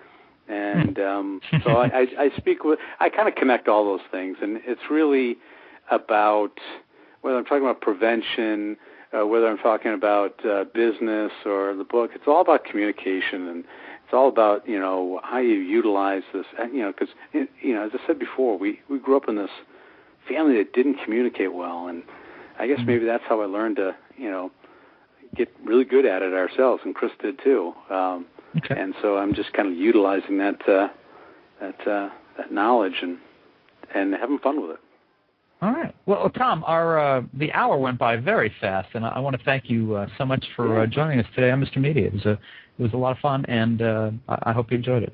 B: And so I kind of connect all those things, and it's really about whether I'm talking about prevention, whether I'm talking about business or the book. It's all about communication, and it's all about how you utilize this. Because as I said before, we grew up in this family that didn't communicate well, and I guess maybe that's how I learned to get really good at it ourselves, and Chris did too. Okay. And so I'm just kind of utilizing that knowledge and having fun with it.
A: All right. Well, Tom, the hour went by very fast, and I want to thank you so much for joining us today on Mr. Media. It was a lot of fun, and I hope you enjoyed it.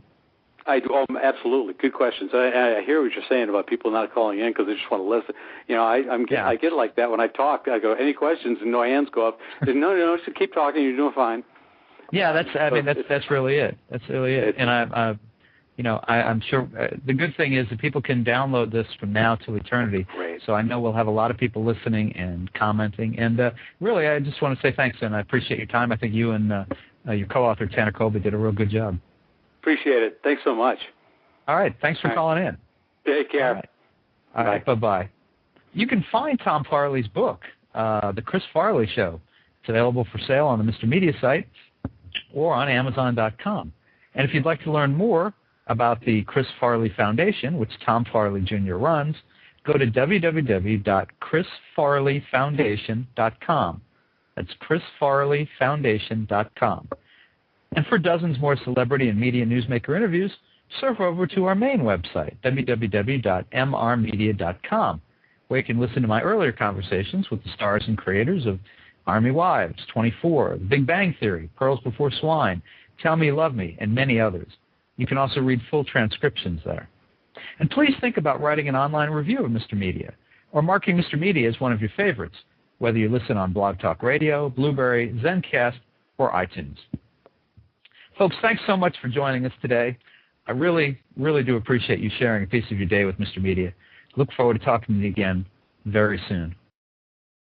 B: I do. Absolutely. Good questions. I hear what you're saying about people not calling in because they just want to listen. I get like that when I talk. I go, any questions? And no hands go up. No, just keep talking. You're doing fine.
A: Yeah, that's really it. That's really it. And I'm sure the good thing is that people can download this from now till eternity.
B: Great.
A: So I know we'll have a lot of people listening and commenting. And really, I just want to say thanks, and I appreciate your time. I think you and your co-author, Tanner Colby, did a real good job.
B: Appreciate it. Thanks so much.
A: All right. Thanks for calling in.
B: Take care.
A: All right. Bye-bye. You can find Tom Farley's book, The Chris Farley Show. It's available for sale on the Mr. Media site or on Amazon.com. And if you'd like to learn more about the Chris Farley Foundation, which Tom Farley Jr. runs, go to www.chrisfarleyfoundation.com. That's chrisfarleyfoundation.com. And for dozens more celebrity and media newsmaker interviews, surf over to our main website, www.mrmedia.com. where you can listen to my earlier conversations with the stars and creators of Army Wives, 24, The Big Bang Theory, Pearls Before Swine, Tell Me You Love Me, and many others. You can also read full transcriptions there. And please think about writing an online review of Mr. Media, or marking Mr. Media as one of your favorites, whether you listen on Blog Talk Radio, Blueberry, Zencast, or iTunes. Folks, thanks so much for joining us today. I really, really do appreciate you sharing a piece of your day with Mr. Media. Look forward to talking to you again very soon.